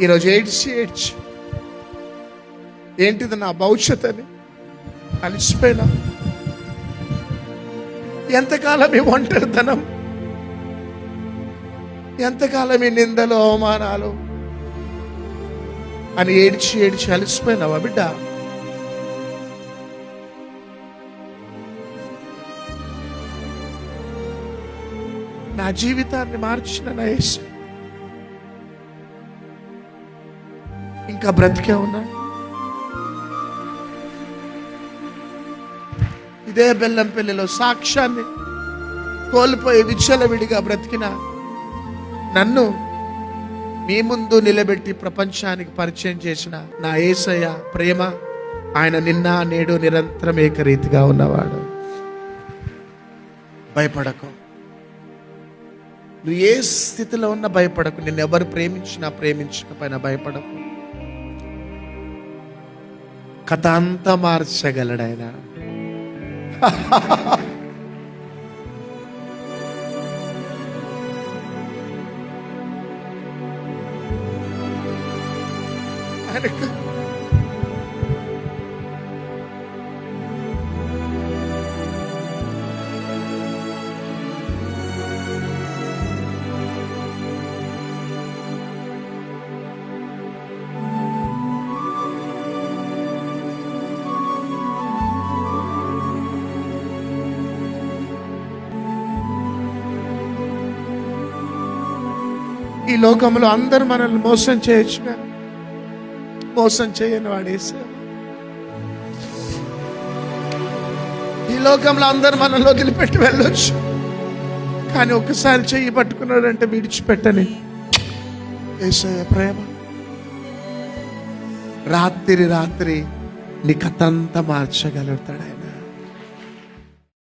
ఈరోజు ఏడ్చి ఏంటిది నా భవిష్యత్ అని అలిసిపోయినా. ఎంతకాలం ఈ ఒంటరితనం, ఎంతకాలం ఈ నిందలు అవమానాలు అని ఏడ్చి అలిసిపోయినావా బిడ్డ? నా జీవితాన్ని మార్చిన నా యేసు ఇంకా బ్రతికే ఉన్నా. ఇదే బెల్లంపల్లిలో సాక్ష్యాన్ని కోల్పోయి విచ్చలవిడిగా బ్రతికిన నన్ను మీ ముందు నిలబెట్టి ప్రపంచానికి పరిచయం చేసిన నా యేసయ్య ప్రేమ, ఆయన నిన్న నేడు నిరంతరం ఏకరీతిగా ఉన్నవాడు. భయపడకు, నువ్వు ఏ స్థితిలో ఉన్నా భయపడకు. నిన్ను ఎవరు ప్రేమించినా ప్రేమించకపోయినా భయపడకు. కథ అంతా మార్చగలడు ఆయన. ఈ లోకంలో అందరూ మనల్ని మోసం చేయొచ్చు, కానీ మోసం చేయని వాడేసా. ఈ లోకంలో అందరూ మనల్ని వదిలిపెట్టి వెళ్ళొచ్చు, కానీ ఒక్కసారి చెయ్యి పట్టుకున్నాడంటే విడిచిపెట్టని యేసయ్య ప్రేమ. రాత్రి నీ కథంతా మార్చగలుగుతాడు ఆయన.